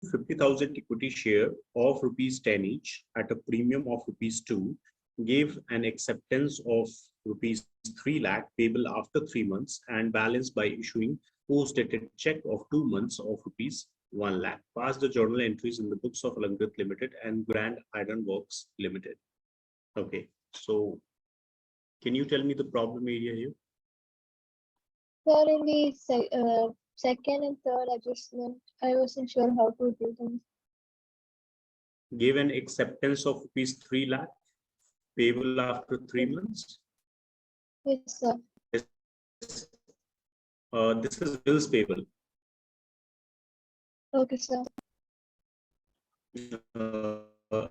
50,000 equity share of rupees 10 each at a premium of rupees 2, gave an acceptance of rupees 3 lakh payable after 3 months and balance by issuing post-dated check of 2 months of rupees 1 lakh. Pass the journal entries in the books of Lect Limited and Grand Iron Works Limited. Okay, so can you tell me the problem area here? Sir, in the second and third adjustment, I wasn't sure how to do them. Give an acceptance of rupees 3 lakh payable after 3 months. Yes, sir. This is bills payable. Okay, sir.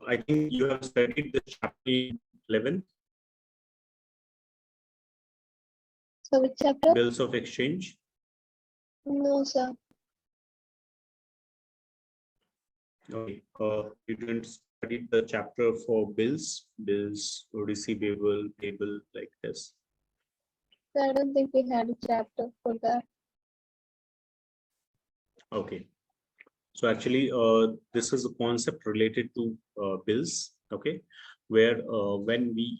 I think you have studied the chapter 11. So which chapter? Bills of exchange. No, sir. Okay. You didn't study the chapter for bills, receivable, payable, like this. So I don't think we had a chapter for that. Okay. So actually, this is a concept related to bills. Okay, where when we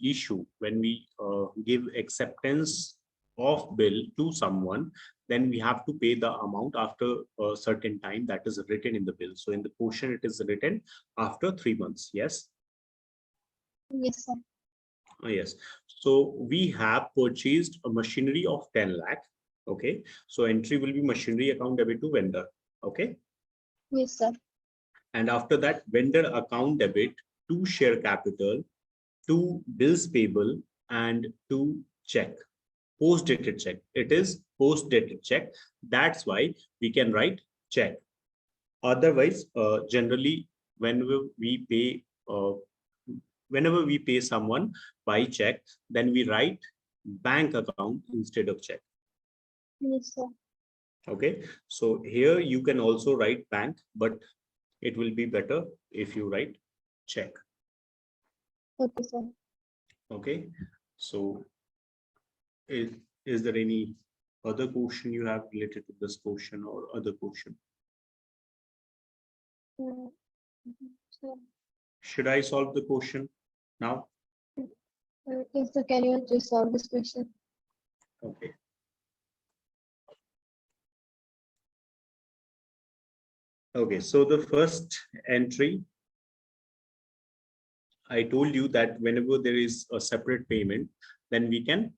give acceptance of bill to someone, then we have to pay the amount after a certain time that is written in the bill. So in the quotient, it is written after 3 months. Yes. Yes, sir. Yes. So we have purchased a machinery of 10 lakh. Okay. So entry will be machinery account debit to vendor. Okay. Yes, sir. And after that, vendor account debit to share capital, to bills payable, and to check. Post-dated check. It is post-dated check. That's why we can write check. Otherwise, generally, whenever we pay, uh, whenever we pay someone by check, then we write bank account instead of check. Yes, sir. Okay. So here you can also write bank, but it will be better if you write check. Okay, sir. Okay. So is there any other question you have related to this question or other question? Sure. Should I solve the question now? Yes, sir. Can you just solve this question? Okay. Okay, so the first entry, I told you that whenever there is a separate payment, then we can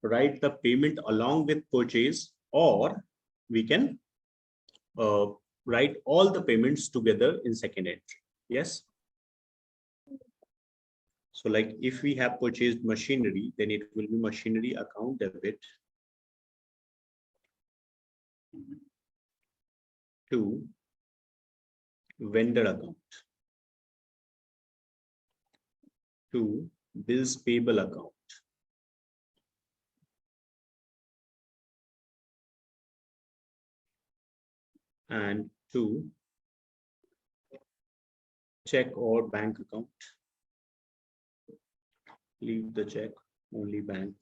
write the payment along with purchase, or we can write all the payments together in second entry. Yes. So like if we have purchased machinery, then it will be machinery account debit to vendor account to bills payable account and to check or bank account. Leave the check, only bank.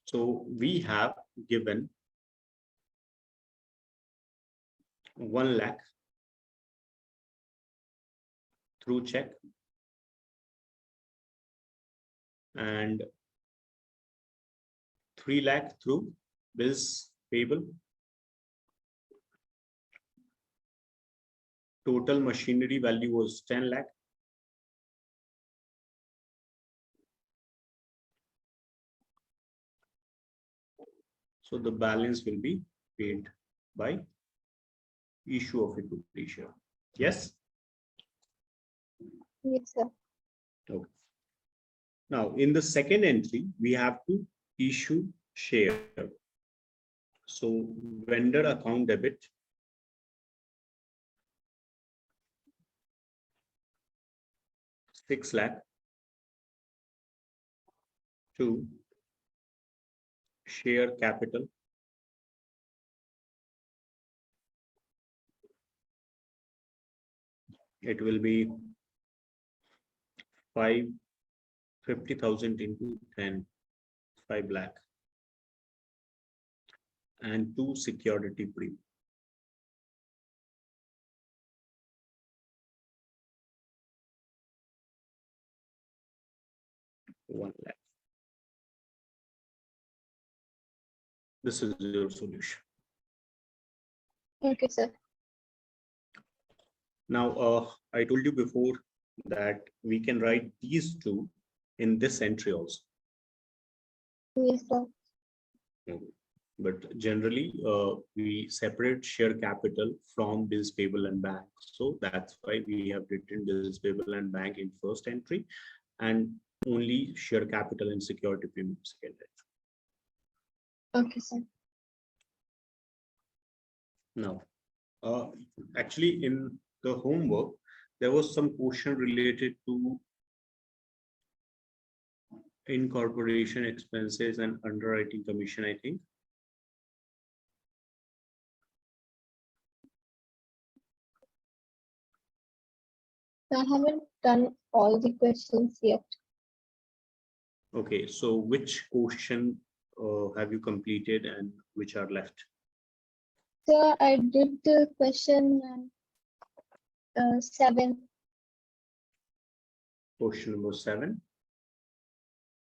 So we have given 1 lakh through check and 3 lakh through bills payable. Total machinery value was 10 lakh. So the balance will be paid by issue of equity share. Yes. Yes, sir. Okay. Now in the second entry, we have to issue share. So vendor account debit ₹6 lakh to share capital it will be 50,000 into 10, 5 lakh. and 2 security premium. 1 lakh. This is your solution. Okay, sir. Now, I told you before that we can write these two in this entry also. Yes, sir. But generally, we separate share capital from bills payable and bank. So that's why we have written bills payable and bank in first entry, and only share capital and security premium second entry. Okay, sir. Now, actually, in the homework, there was some question related to incorporation expenses and underwriting commission, I think. I haven't done all the questions yet. Okay, so which question have you completed and which are left? Sir, I did the question 7. Question number 7.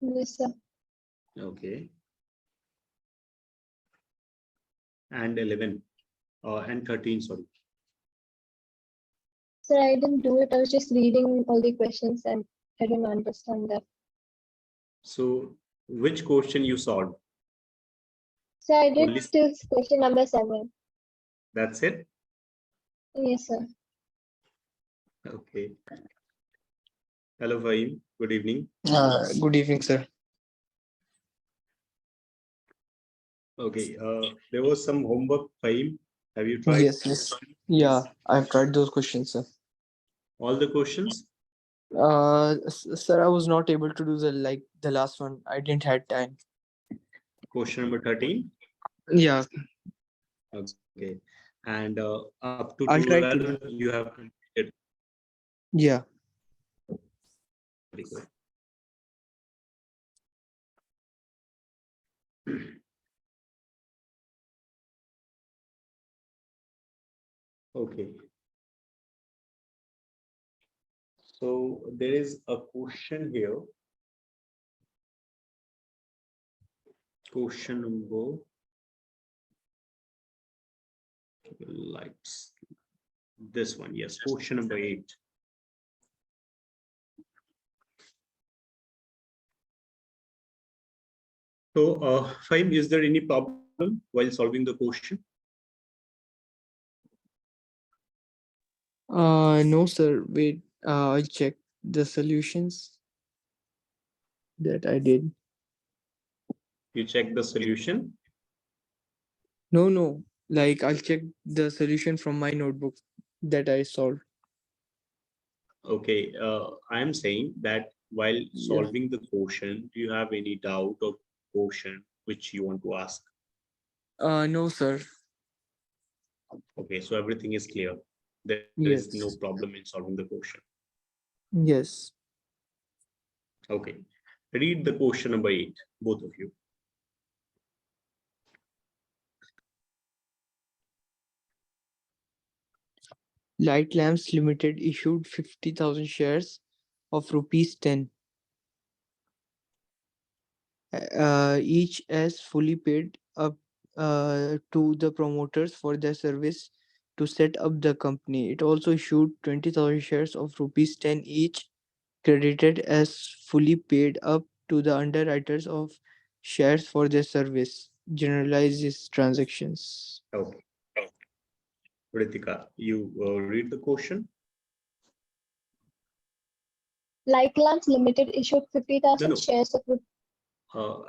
Yes, sir. Okay. And 11 and 13, sorry. Sir, I didn't do it. I was just reading all the questions and I didn't understand that. So which question you solved? So I did Only this question number 7. that's it? Yes, sir. Okay. Hello, Fahim. Good evening. Good evening, sir. Okay. There was some homework, Fahim. Have you tried? Yes. Yeah, I've tried those questions, sir. All the questions? Sir, I was not able to do the last one. I didn't had time. Question number 13? Yeah, Okay. And up to I'll try to 12, do. you have completed. Yeah. Very good. Okay. So there is a question here. Question number lights. This one, yes. Question number 8. So, Fahim, is there any problem while solving the question? No, sir. Wait. I'll check the solutions that I did. You check the solution. No. Like I'll check the solution from my notebook that I solved. Okay. I am saying that while Yeah. solving the question, do you have any doubt or question which you want to ask? No, sir. Okay. So everything is clear. There is no Yes. problem in solving the question. Yes. Okay. Read the question number 8, both of you. Light Lamps Limited issued 50,000 shares of rupees 10. Each as fully paid up to the promoters for their service to set up the company. It also issued 20,000 shares of rupees 10 each, credited as fully paid up to the underwriters of shares for their service. Generalizes transactions. Okay. Ritika, you read the question. Light Lamps Limited issued 50,000 No. shares of.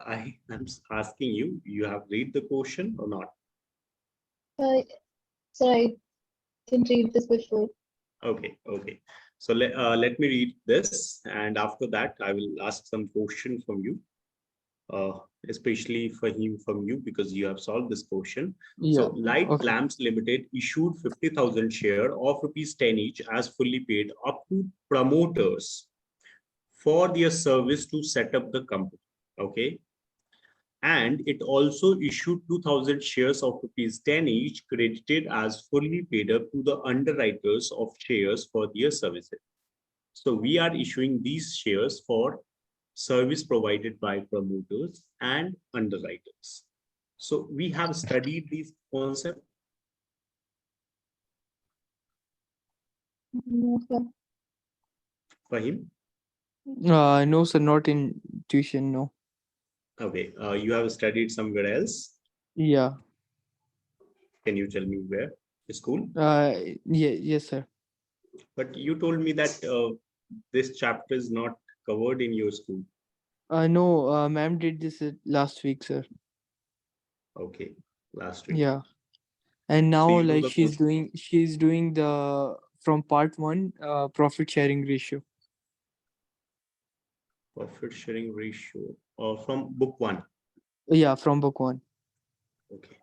I am asking you, you have read the question or not? So I didn't read this before. Okay. So let me read this, and after that, I will ask some question from you, especially for him from you because you have solved this question. Yeah. So, Light Okay. Lamps Limited issued 50,000 share of rupees 10 each as fully paid up to promoters for their service to set up the company. Okay. And it also issued 2,000 shares of rupees 10 each, credited as fully paid up to the underwriters of shares for their services. So we are issuing these shares for service provided by promoters and underwriters. So we have studied these concepts. No, sir. Fahim? No, sir, not in tuition. No. Okay. You have studied somewhere else. Yeah. Can you tell me where? School? Yeah. Yes, sir. But you told me that this chapter is not covered in your school. No. Ma'am did this last week, sir. Okay. Last week. Yeah. And So now, you know like, the she's doing the from part one, profit sharing ratio. profit sharing ratio from book one. Yeah, from book one. Okay.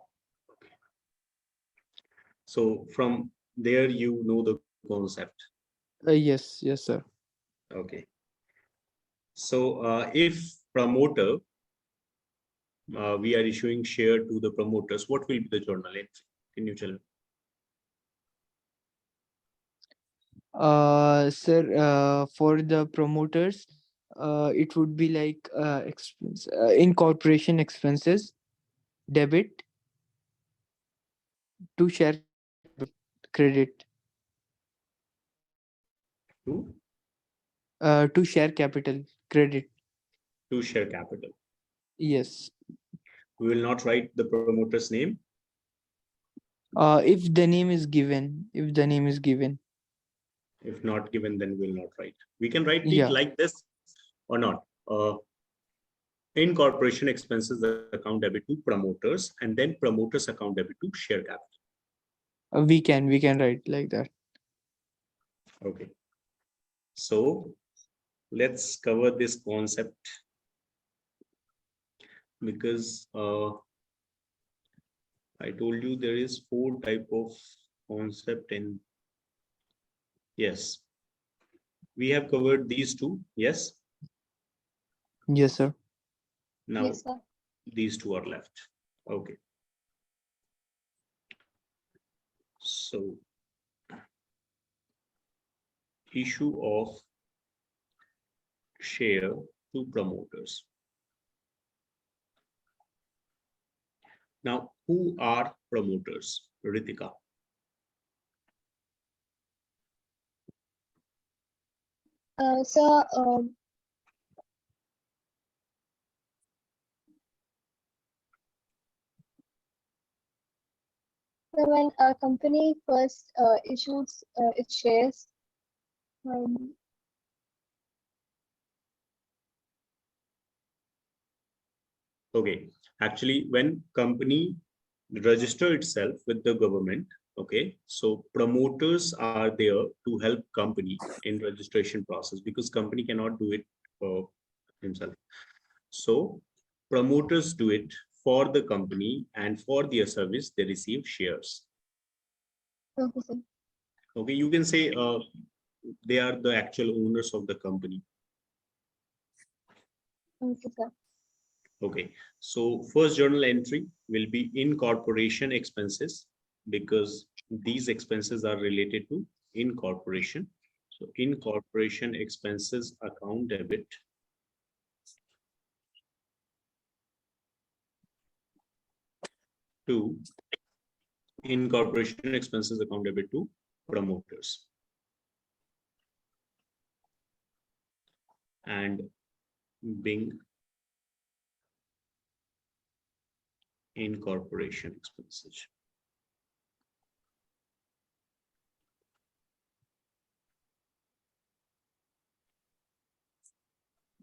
So from there, you know the concept. Yes, yes, sir. Okay. So if promoter, we are issuing share to the promoters, what will be the journal entry? Can you tell me? Sir, for the promoters, it would be like incorporation expenses, debit to share capital, credit To, to share capital, credit. to share capital. Yes. We will not write the promoter's name. If the name is given, if the name is given. If not given, then we will not write. We can write it Yeah, like this or not. In corporation expenses account debit to promoters, and then promoters account debit to share capital. we can write like that. Okay. So let's cover this concept because I told you there is 4 type of concept in. Yes, we have covered these two. Yes. Yes, sir. Now Yes, sir. these two are left. Okay. So issue of share to promoters. Now, who are promoters? Ritika. So, when a company first issues its shares, um, Okay. Actually, when company register itself with the government, okay, so promoters are there to help company in registration process because company cannot do it himself. So promoters do it for the company, and for their service they receive shares. okay, sir. Okay, you can say they are the actual owners of the company. Okay, sir. Okay, so first journal entry will be incorporation expenses because these expenses are related to incorporation. So incorporation expenses account debit to incorporation expenses account debit to promoters. And being incorporation expenses.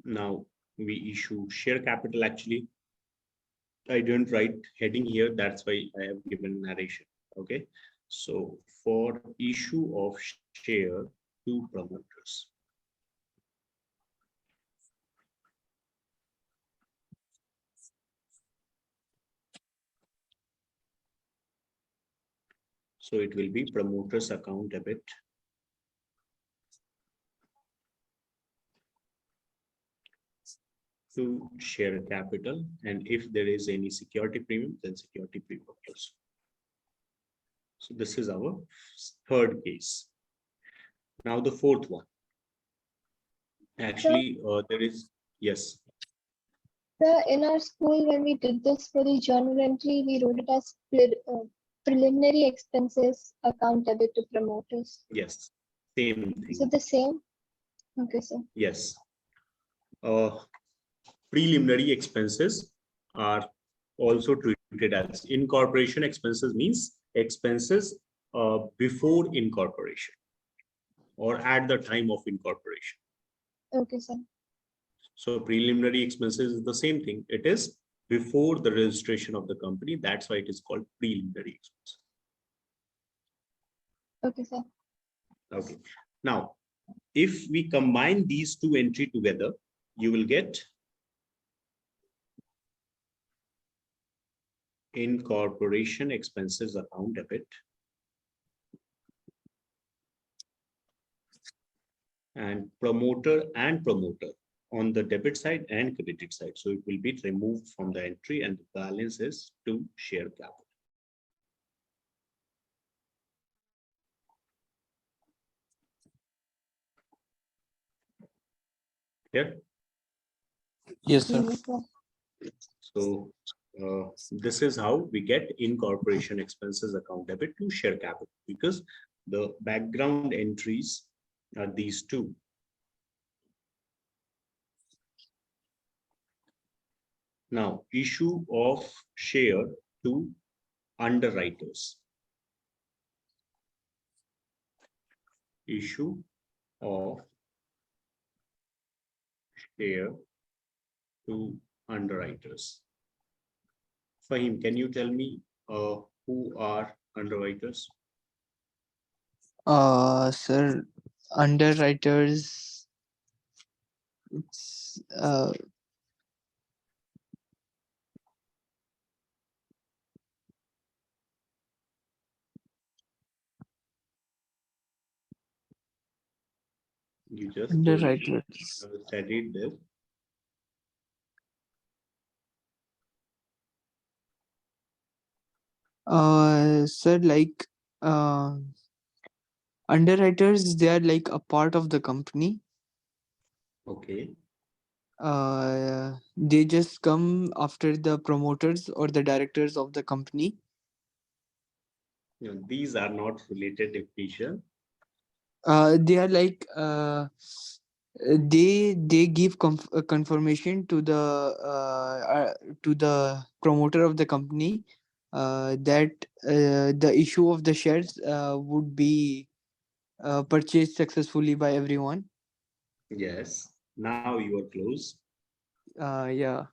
Now we issue share capital. Actually, I didn't write heading here. That's why I have given narration. Okay. So for issue of share to promoters. So it will be promoters account debit to share capital, and if there is any security premium, then security premium also. So this is our third case. Now the fourth one. Actually, there is, yes. Sir, in our school, when we did this for the journal entry, we wrote it as preliminary expenses account debit to promoters. Yes, same Is thing. it the same? Okay, sir. Yes. Preliminary expenses are also treated as incorporation expenses, means expenses before incorporation or at the time of incorporation. Okay, sir. So preliminary expenses is the same thing. It is before the registration of the company. That's why it is called preliminary expense. Okay, sir. Okay. Now, if we combine these two entries together, you will get incorporation expenses account debit and promoter on the debit side and credit side. So it will be removed from the entry and the balance is to share capital. Here. Yes, sir. Yes, sir. So this is how we get incorporation expenses account debit to share capital, because the background entries are these two. Now, issue of share to underwriters. Issue of share to underwriters. Fahim, can you tell me who are underwriters? Sir, underwriters, it's You just told me, underwriters. I studied this. Sir, like underwriters, they are like a part of the company. Okay. They just come after the promoters or the directors of the company. These are not related definition. They are like they give confirmation to the promoter of the company that the issue of the shares would be purchased successfully by everyone. Yes. Now you are close. Yeah,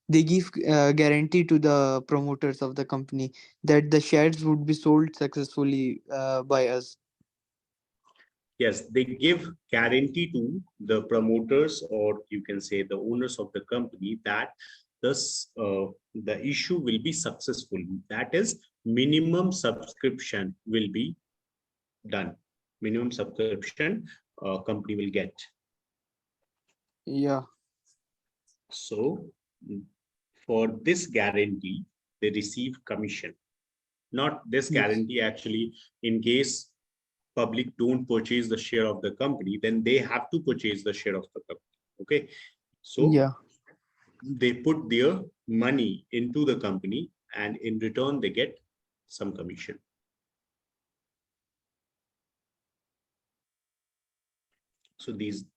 they give guarantee to the promoters of the company that the shares would be sold successfully by us. Yes, they give guarantee to the promoters, or you can say the owners of the company, that this the issue will be successful. That is, minimum subscription will be done. Minimum subscription company will get. Yeah. So for this guarantee, they receive commission. Not this Yes. guarantee, actually, in case public don't purchase the share of the company, then they have to purchase the share of the company. Okay. So Yeah. they put their money into the company and in return they get some commission. So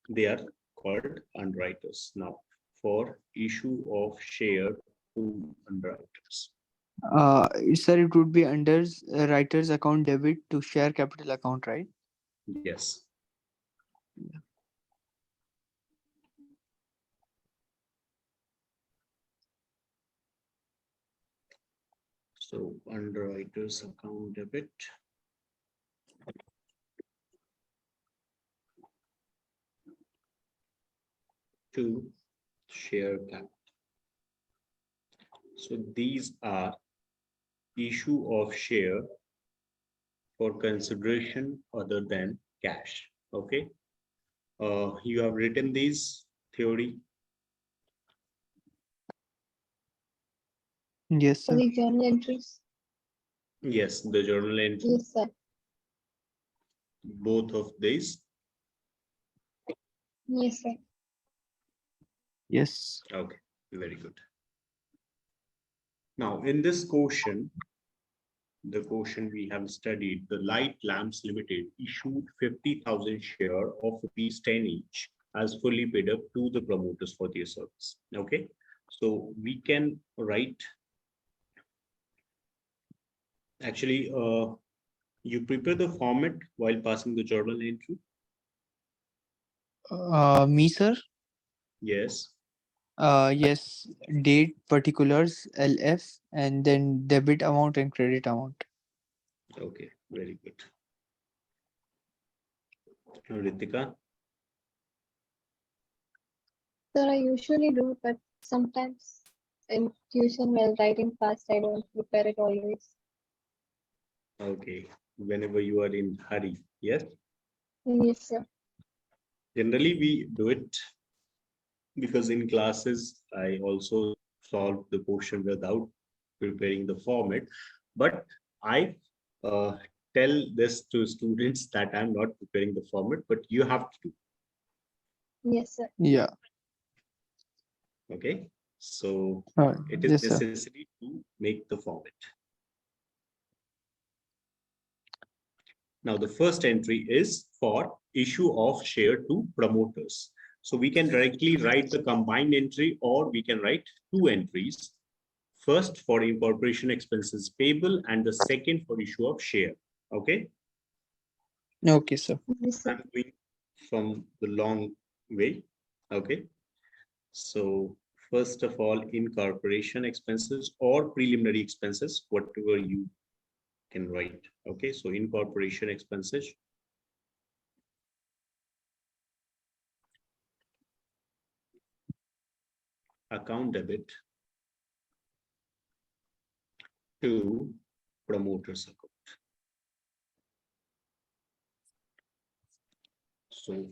they are called underwriters. Now, for issue of share to underwriters. Sir, it would be under writer's account debit to share capital account, right? Yes. So underwriters account debit to share capital. So these are issue of share for consideration other than cash. Okay. You have written these theory. Yes, for sir. the journal entries? Yes, the journal entry, Yes, sir. both of these. Yes, sir. Yes. Okay, very good. Now, in this question, the question we have studied, the Light Lamps Limited issued 50,000 share of rupees 10 each as fully paid up to the promoters for their service. Okay, so we can write, actually, you prepare the format while passing the journal entry. Me, sir. Yes. Yes. Date, particulars, LF, and then debit amount and credit amount. Okay, very good. Ritika. Sir, I usually do, but sometimes in tuition while writing fast, I don't prepare it always. Okay, whenever you are in hurry. Yes. Yes, sir. Generally, we do it because in classes, I also solve the question without preparing the format. But I uh, tell this to students that I'm not preparing the format, but you have to do. Yes, sir. Yeah. Okay. So it is Yes, sir. necessary to make the format. Now, the first entry is for issue of share to promoters. So we can directly write the combined entry or we can write two entries. First for incorporation expenses payable and the second for issue of share. Okay. Okay, sir. Yes, sir. I'm going from the long way. Okay. So first of all, incorporation expenses or preliminary expenses, whatever you can write. Okay. So incorporation expenses. Account debit to promoters account. So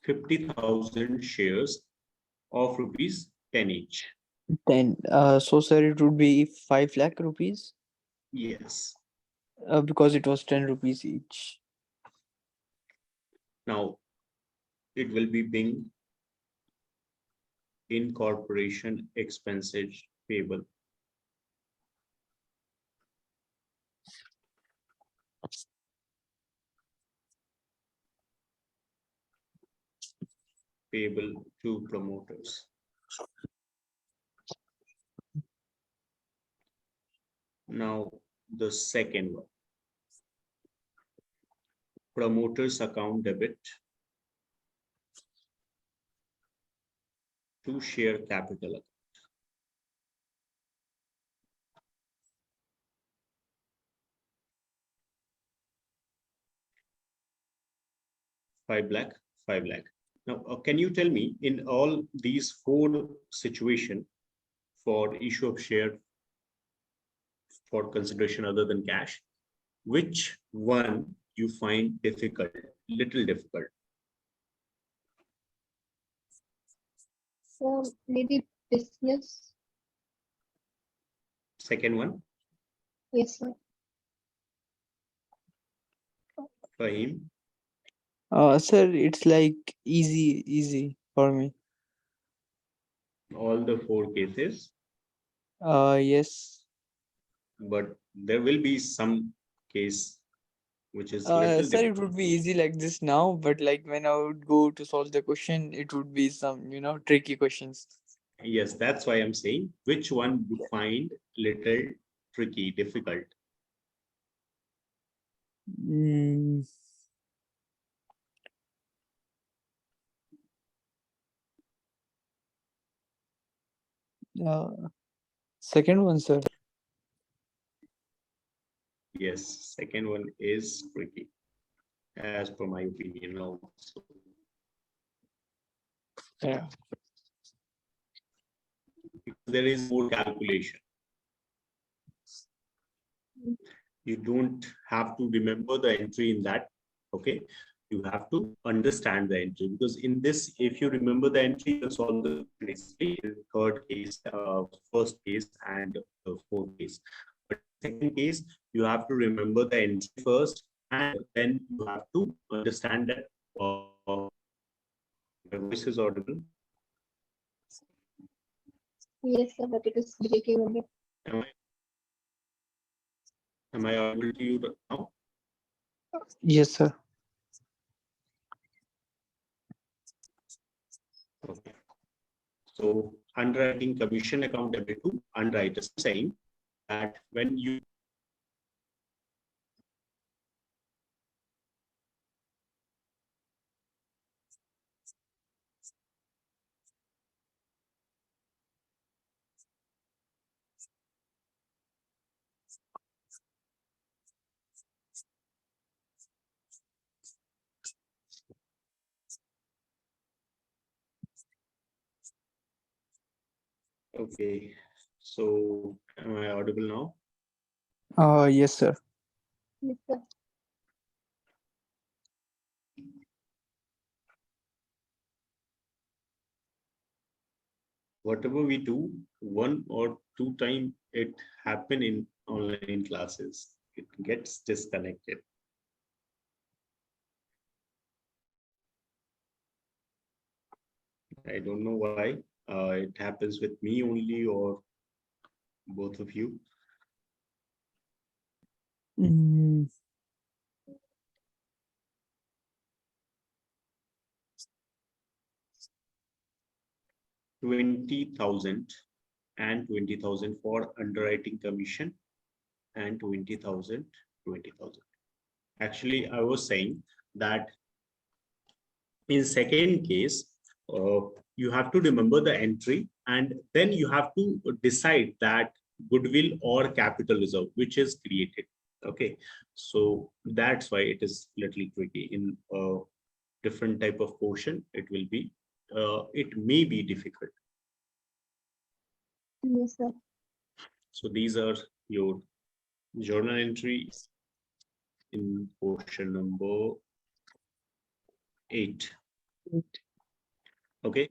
50,000 shares of rupees 10 each. Then, so sir, it would be 5 lakh rupees, Yes. because it was 10 rupees each. Now it will be being incorporation expenses payable. Payable to promoters. Now the second one. Promoters account debit to share capital. 5 lakh, 5 lakh. Now, can you tell me in all these four situations for issue of share for consideration other than cash, which one you find difficult, little difficult? So maybe business. Second one, Yes, sir. Fahim, Sir, it's like easy for me. all the four cases, Yes. but there will be some case which is little Sir, it difficult. would be easy like this now, but like when I would go to solve the question, it would be some, tricky questions. Yes, that's why I'm saying which one you find little tricky, difficult. Mm, uh, second one, sir. Yes, second one is tricky, as per my opinion also. Yeah. Because there is more calculation. You don't have to remember the entry in that. Okay. you have to understand the entry, because in this, if you remember the entry, you can solve the easily in third case, first case, and the fourth case. But second case, you have to remember the entry first, and then you have to understand that my voice is audible. Yes, sir, but it is breaking a bit. Am I, am I audible to you now? Yes, sir. Okay. So underwriting commission account debit to underwriters, saying that when you okay, so am I audible now? Yes, sir. Yes, sir. Whatever we do, one or two time it happen in online classes. It gets disconnected. I don't know why. It happens with me only or both of you. Mm, 20,000 and 20,000 for underwriting commission and 20,000, 20,000. Actually, I was saying that in second case, uh, you have to remember the entry, and then you have to decide that goodwill or capital reserve which is created. Okay, so that's why it is little tricky. In a different type of portion, it will be it may be difficult. Yes, sir. So these are your journal entry in portion number 8. Okay.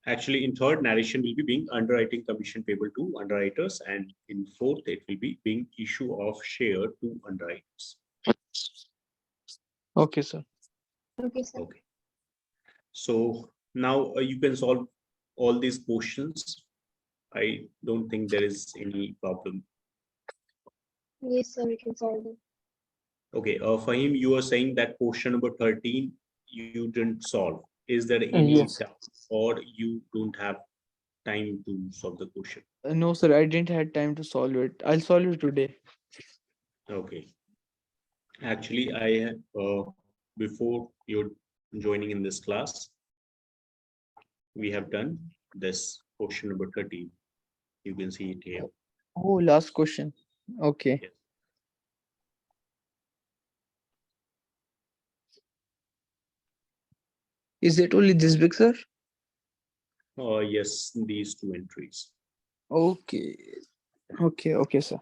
Actually, in third, narration will be being underwriting commission payable to underwriters, and in fourth, it will be being issue of share to underwriters. okay, sir. Okay, sir. Okay. So now you can solve all these questions. I don't think there is any problem. Yes, sir, we can solve it. Okay. Fahim, you are saying that question number 13 you didn't solve. Is there any Yes. doubt, or you don't have time to solve the question? No, sir. I didn't have time to solve it. I'll solve it today. Okay. Actually, before you joining in this class, we have done this question number 13. You can see it here. Oh, last question. Okay. Yes. Is it only this big, sir? Yes, these two entries. Okay. Okay, sir.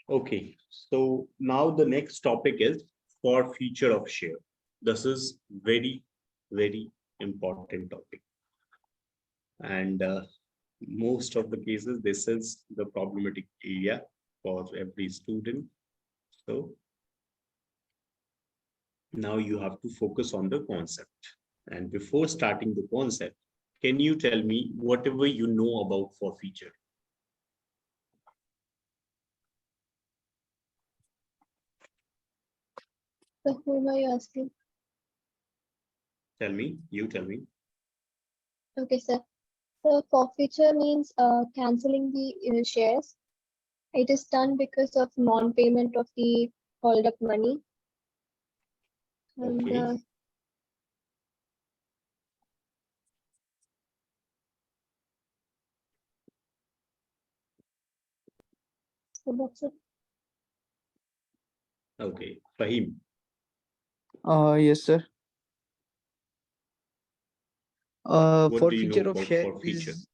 Okay, so now the next topic is for future of share. This is very, very important topic. And most of the cases, this is the problematic area for every student. So now you have to focus on the concept. And before starting the concept, can you tell me whatever you know about forfeiture? So whom are you asking? Tell me, you tell me. Okay, sir. So forfeiture means canceling the shares. It is done because of non-payment of the hold up money. And Okay, so that's it. okay. Fahim, Yes, sir. what do you know Forfeiture of about share forfeiture? is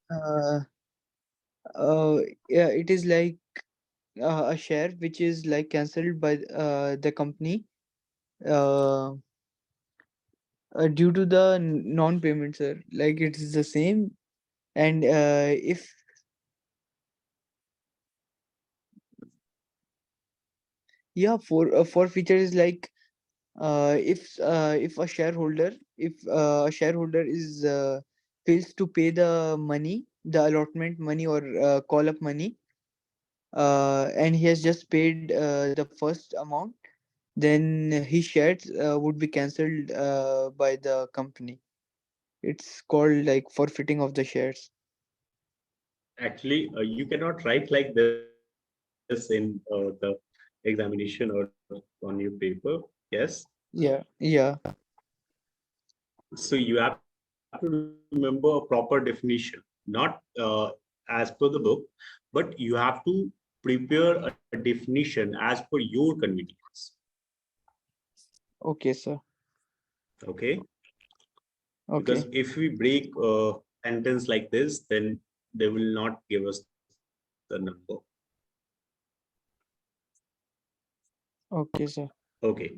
yeah, it is like a share which is like cancelled by the company uh, due to the non-payment, sir. Like it is the same, and if yeah, for feature is like if a shareholder if a shareholder is fails to pay the money, the allotment money or call up money, and he has just paid the first amount, then his shares would be cancelled by the company. It's called like forfeiting of the shares. Actually, you cannot write like this in the examination or on your paper. Yes. Yeah, yeah. So you have to remember a proper definition, not as per the book, but you have to prepare a definition as per your convenience. Okay, sir. Okay. Because Okay, if we break a sentence like this, then they will not give us the number. okay, sir. Okay.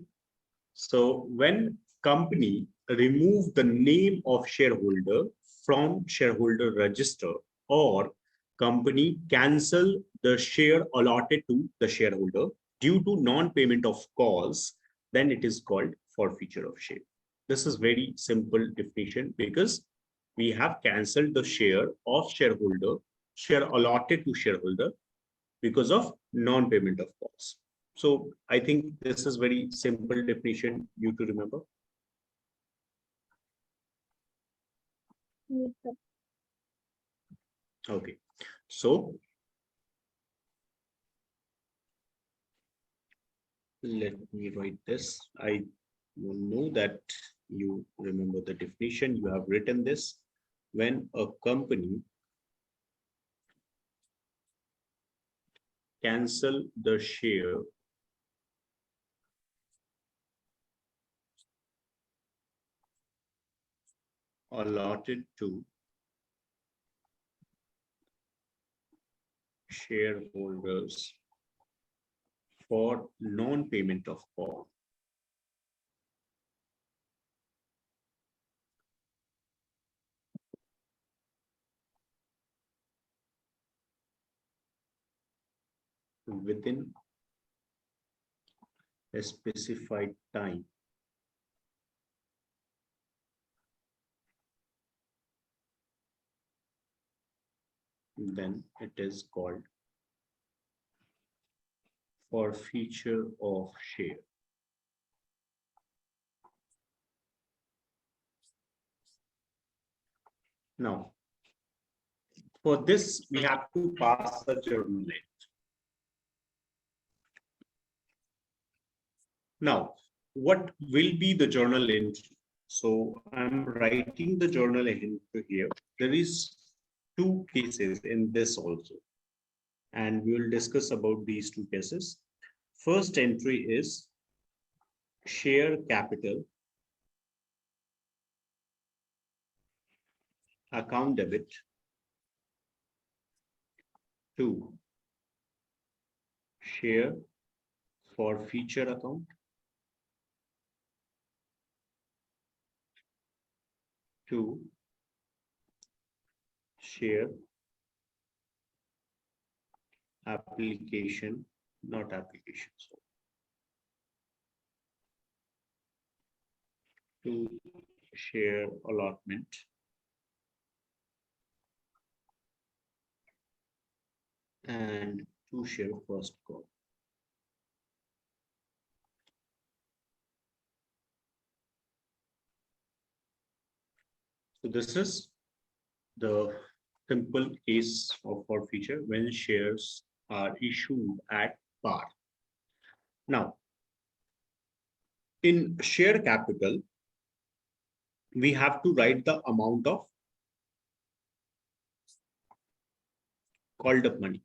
So when company remove the name of shareholder from shareholder register, or company cancel the share allotted to the shareholder due to non-payment of calls, then it is called forfeiture of share. This is very simple definition because we have cancelled the share of shareholder, share allotted to shareholder because of non-payment of calls. So I think this is very simple definition you to remember. Yes, sir. Okay. So let me write this. I know that you remember the definition. You have written this. When a company cancel the share allotted to shareholders for non-payment of call within a specified time, then it is called forfeiture of share. Now, for this, we have to pass a journal entry. Now, what will be the journal entry? So I'm writing the journal entry here. There is two cases in this also, and we will discuss about these two cases. First entry is share capital account debit to share for feature account to share application, not applications, to share allotment and to share first call. So this is the simple case of forfeiture when shares are issued at par. Now, in share capital, we have to write the amount of called up money.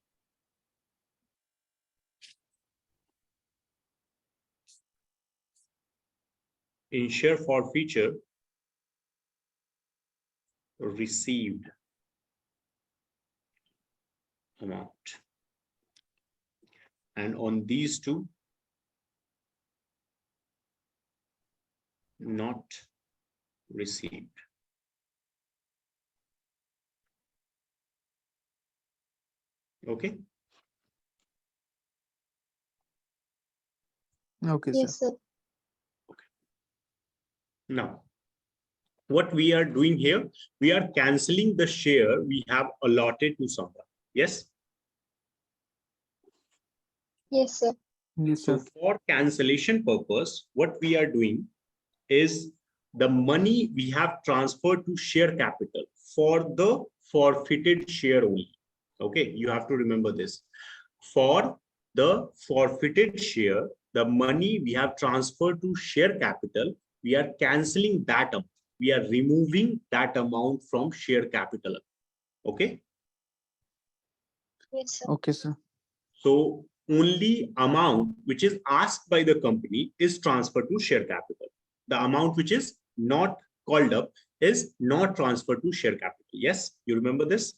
In share forfeiture, received amount. And on these two, not received. Okay. Okay, sir. Yes, sir. Now, what we are doing here, we are canceling the share we have allotted to someone. Yes. Yes, sir. Yes, So sir. for cancellation purpose, what we are doing is the money we have transferred to share capital for the forfeited share only. Okay, you have to remember this. For the forfeited share, the money we have transferred to share capital, we are canceling that amount. We are removing that amount from share capital. Okay. Yes, sir. Okay, sir. So only amount which is asked by the company is transferred to share capital. The amount which is not called up is not transferred to share capital. Yes, you remember this?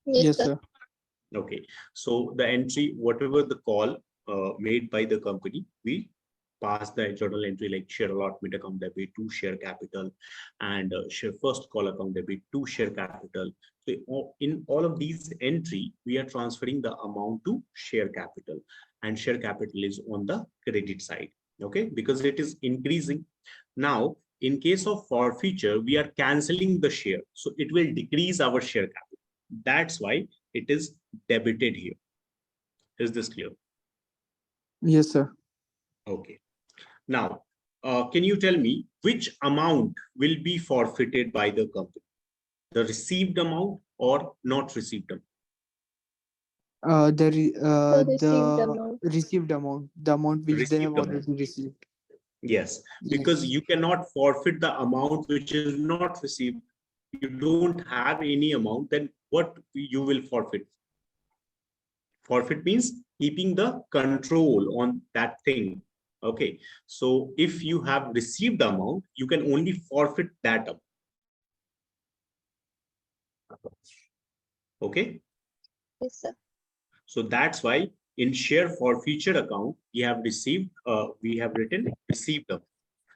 Yes, Yes, sir. sir. Okay. So the entry, whatever the call made by the company, we pass the journal entry like share allotment account debit to share capital and share first call account debit to share capital. So in all of these entry, we are transferring the amount to share capital, and share capital is on the credit side. Okay, because it is increasing. Now, in case of forfeiture, we are canceling the share. So it will decrease our share capital. That's why it is debited here. Is this clear? Yes, sir. Okay. Now, can you tell me which amount will be forfeited by the company? The received amount or not received amount? The received The amount. received amount, the amount which they have Received amount. already received. Yes, because Yes. you cannot forfeit the amount which is not received. You don't have any amount, then what you will forfeit? Forfeit means keeping the control on that thing. Okay, so if you have received the amount, you can only forfeit that amount. Okay, Yes, sir. so that's why in share forfeiture account we have written received amount,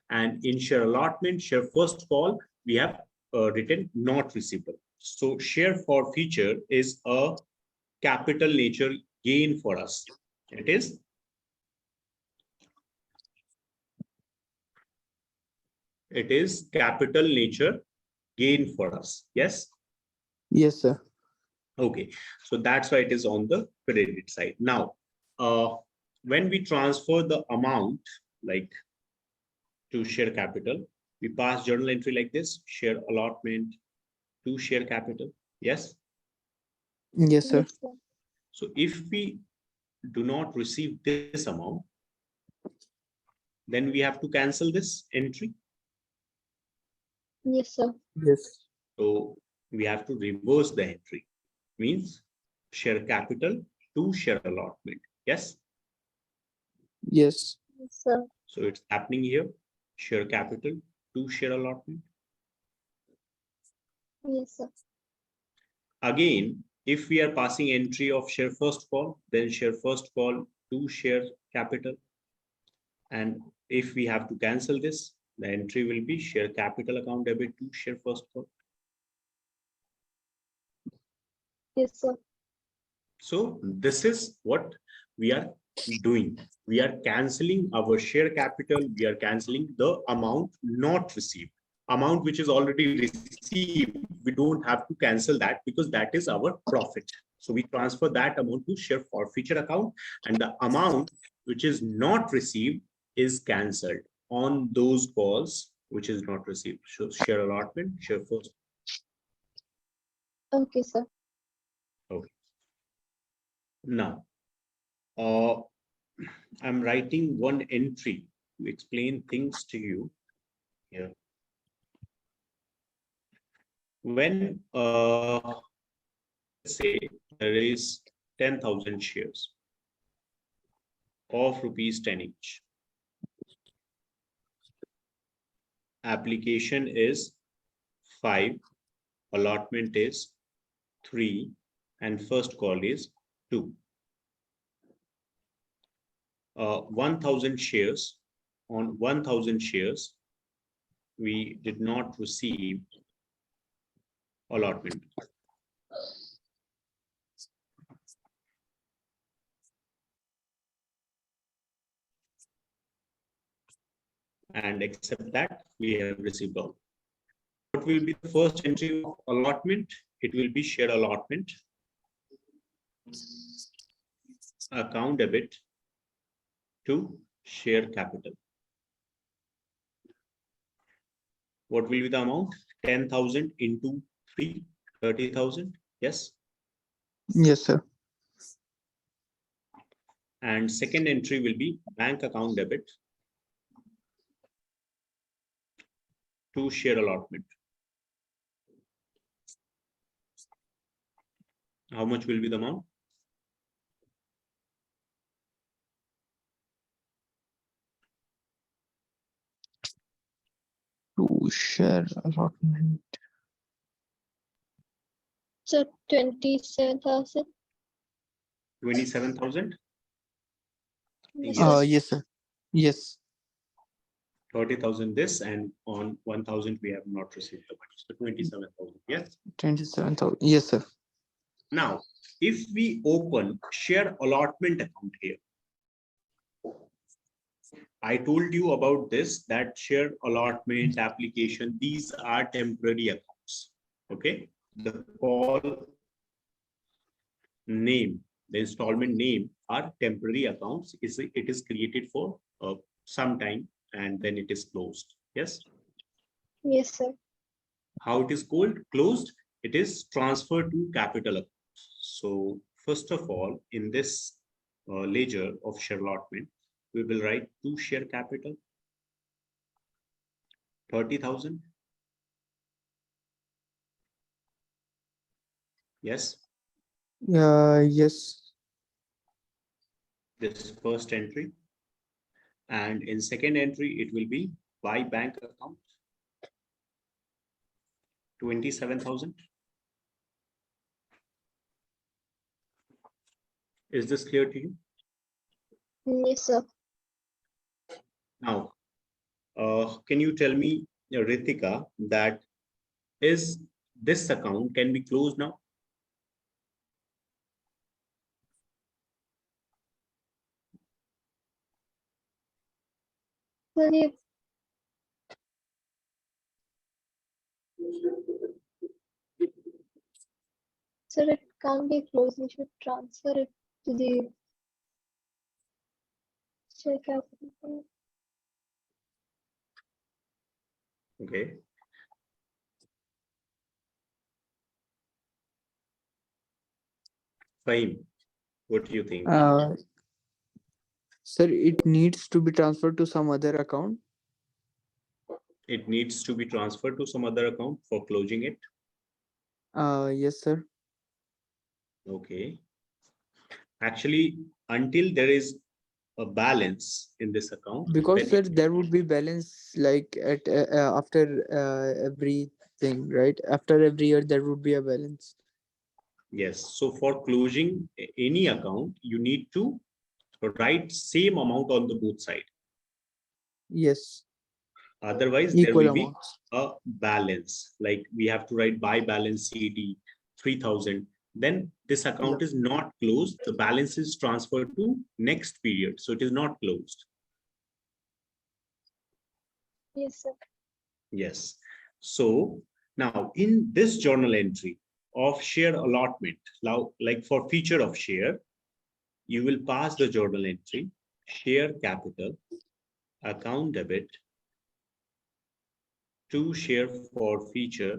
and in share allotment, share first call, we have written not received amount. So share forfeiture is a capital nature gain for us. It is capital nature gain for us. Yes. Yes, sir. Okay. So that's why it is on the credit side. Now, when we transfer the amount like to share capital, we pass journal entry like this, share allotment to share capital. Yes. Yes, sir. Yes, sir. So if we do not receive this amount, then we have to cancel this entry. Yes, sir. Yes. So we have to reverse the entry. Means share capital to share allotment. Yes. Yes. Yes, sir. So it's happening here. Share capital to share allotment. Yes, sir. Again, if we are passing entry of share first call, then share first call to share capital. And if we have to cancel this, the entry will be share capital account debit to share first call. Yes, sir. So this is what we are doing. We are canceling our share capital. We are canceling the amount not received. Amount which is already received, we don't have to cancel that because that is our profit. So we transfer that amount to share forfeiture account, and the amount which is not received is cancelled on those calls which is not received. So share allotment, share first. Okay, sir. Okay. Now, uh, I'm writing one entry to explain things to you here. When, let's say, there is 10,000 shares of rupees 10 each. Application is 5, allotment is 3, and first call is 2. 1,000 shares on 1000 shares, we did not receive allotment. And except that, we have received all. What will be the first entry of allotment? It will be share allotment, account debit to share capital. What will be the amount? 10,000 into 3, 30,000. Yes. Yes, sir. And second entry will be bank account debit to share allotment. How much will be the amount? To share allotment. So 27,000. 27,000. Yes, Yes. sir. Yes, sir. Yes. 30,000 this, and on 1,000 we have not received the money. So 27,000. Yes. 27,000. Yes, sir. Now, if we open share allotment account here, I told you about this, that share allotment application, these are temporary accounts. Okay. The call name, the installment name are temporary accounts. It is created for some time and then it is closed. Yes. Yes, sir. How it is closed? It is transferred to capital accounts. So first of all, in this ledger of share allotment, we will write to share capital 30,000. Yes. Yes. This first entry. And in second entry, it will be by bank account 27,000. Is this clear to you? Yes, sir. Now, can you tell me, Ritika, that is this account can be closed now? Well, sir, it can't be closed. We should transfer it to the share capital. Okay. Fine. What do you think? Sir, it needs to be transferred to some other account. It needs to be transferred to some other account for closing it. Yes, sir. Okay. Actually, until there is a balance in this account, Because, then sir, there would be balance like at after everything, right? After every year, there would be a balance. yes. So for closing any account, you need to write same amount on the both side. Yes. Otherwise, there Equal will be amounts. a balance. Like we have to write by balance CD 3,000. Then this account is not closed. The balance is transferred to next period. So it is not closed. Yes, sir. Yes. So now in this journal entry of share allotment, now like for feature of share, you will pass the journal entry, share capital, account debit, to share for feature,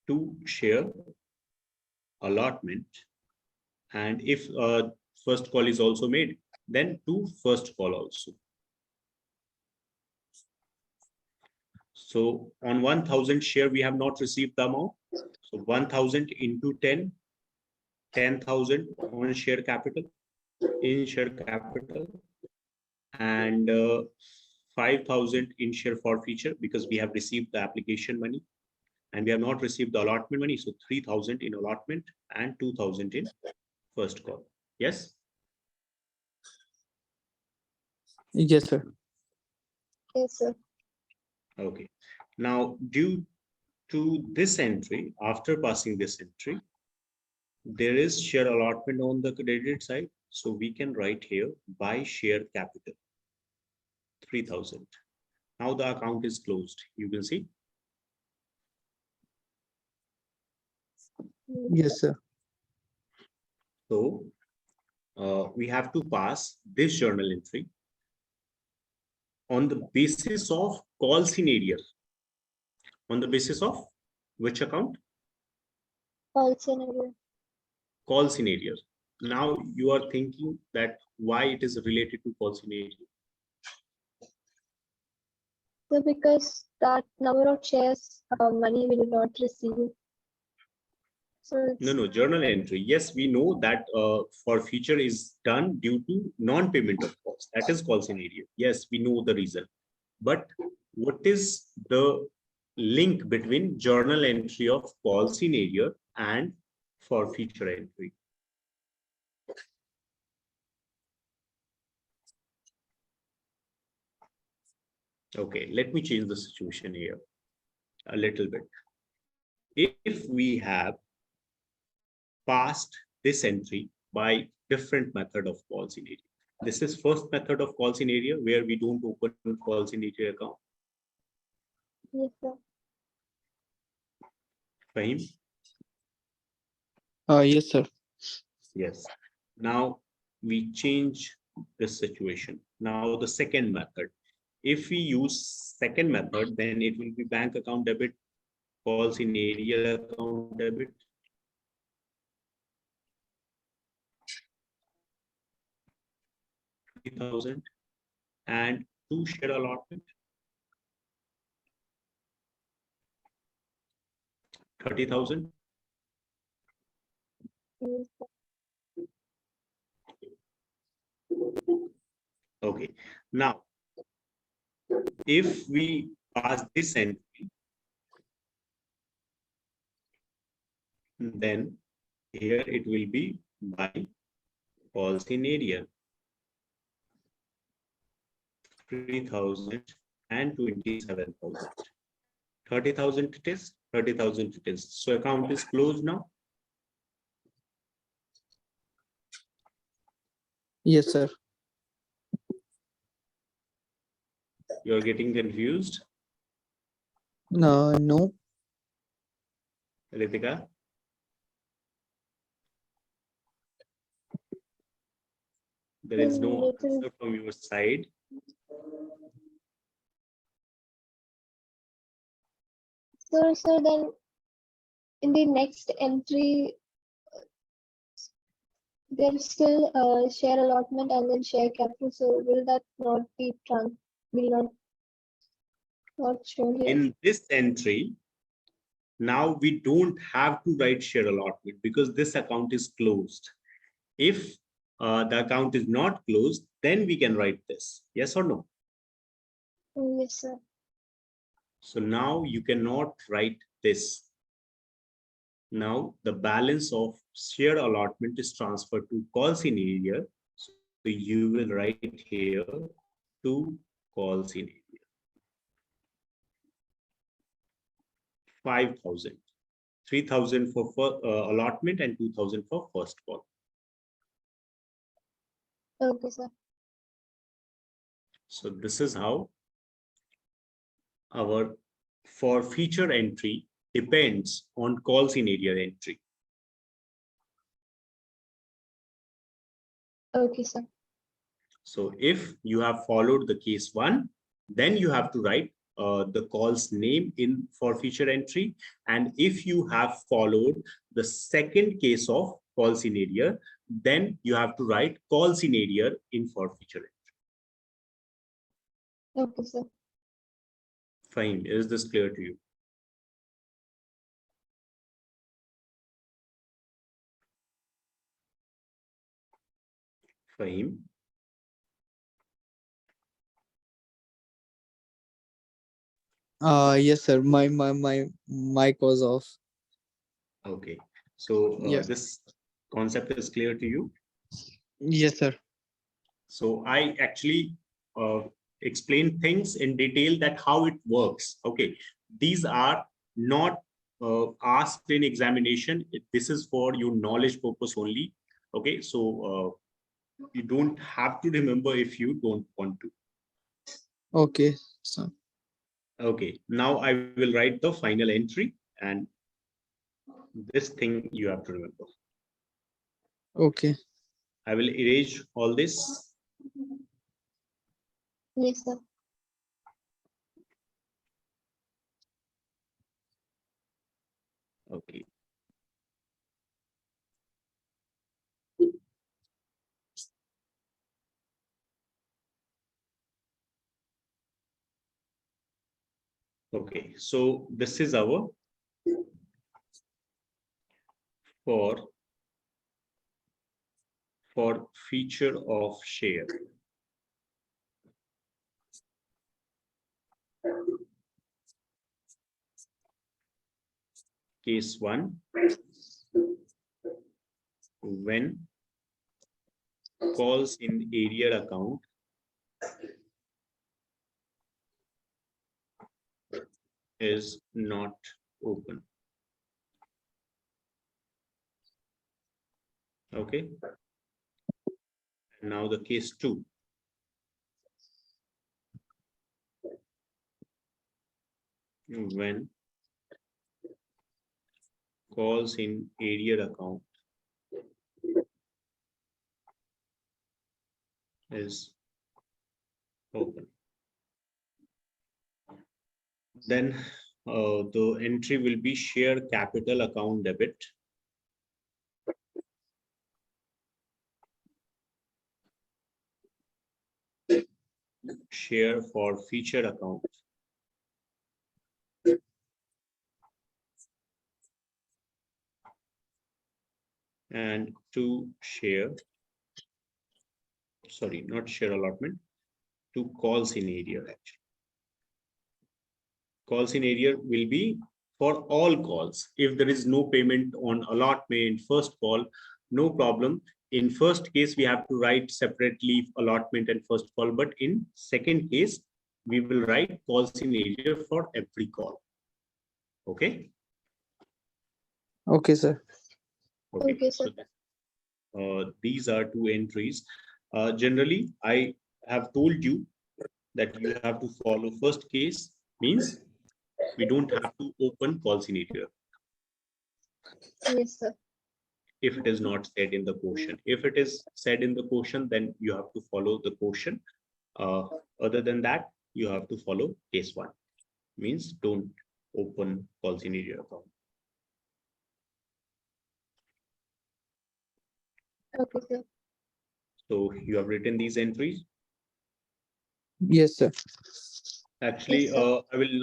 to share allotment. And if first call is also made, then to first call also. So on 1,000 share, we have not received the amount. So 1,000 into 10, 10,000 on share capital, in share capital, and 5,000 in share for feature because we have received the application money and we have not received the allotment money. So 3,000 in allotment and 2,000 in first call. Yes. Yes, sir. Yes, sir. Okay. Now, due to this entry, after passing this entry, there is share allotment on the credit side. So we can write here buy share capital 3,000. Now the account is closed. You can see. Yes, sir. So we have to pass this journal entry on the basis of call scenario. On the basis of which account? All scenario. Call scenario. Now you are thinking that why it is related to call scenario. So because that number of shares money will not receive. So it's No, journal entry. Yes, we know that for future is done due to non-payment of calls. That is call scenario. Yes, we know the reason. But what is the link between journal entry of call scenario and for future entry? Okay, let me change the situation here a little bit. If we have passed this entry by different method of call scenario. This is first method of call scenario where we don't open call scenario account. yes, sir. Fahim? Yes, sir. Yes. Now we change this situation. Now the second method. If we use second method, then it will be bank account debit, call scenario account debit. $3,000 and two share allotment, 30,000. Yes, sir. Okay. Now, if we pass this entry, then here it will be by call scenario 3,000 and 27,000. 30,000 it is, 30,000 it is. So account is closed now. Yes, sir. You're getting confused, No. Ritika? There is no Little. answer from your side. So then in the next entry, there's still share allotment and then share capital. So will that not be will not shown here? In this entry, now we don't have to write share allotment because this account is closed. If the account is not closed, then we can write this. Yes or no? Yes, sir. So now you cannot write this. Now the balance of share allotment is transferred to call scenario. So you will write here to call scenario. 5,000, 3,000 for allotment and 2,000 for first call. Okay, sir. So this is how our for feature entry depends on call scenario entry. Okay, sir. So if you have followed the case one, then you have to write the call's name in for feature entry. And if you have followed the second case of call scenario, then you have to write call scenario in for feature entry. Okay, sir. Fine. Is this clear to you? Fahim? Yes, sir. My mic was off. Okay. So Yes. this concept is clear to you? Yes, sir. So I actually explain things in detail that how it works. Okay, these are not asked in examination. This is for your knowledge purpose only. Okay, so you don't have to remember if you don't want to. Okay, sir. Okay, now I will write the final entry, and this thing you have to remember. Okay. I will erase all this. Yes, sir. Okay. Okay, so this is our for feature of share. Case 1, when calls in area account is not open. Okay. Now the case 2. When calls in area account is open. Then the entry will be share capital account debit. Share for feature account. And to share, sorry, not share allotment, to calls in area actually. Calls in area will be for all calls. If there is no payment on allotment, first call, no problem. In first case, we have to write separately allotment and first call, but in second case, we will write calls in area for every call. Okay. Okay, sir. Okay, sir. So, these are two entries. Generally, I have told you that you have to follow first case, means we don't have to open calls in area Yes, sir. if it is not said in the question. If it is said in the question, then you have to follow the question. Other than that, you have to follow case 1, means don't open calls in area account. Okay, sir. So you have written these entries. Yes, sir. Actually, Yes, sir. I will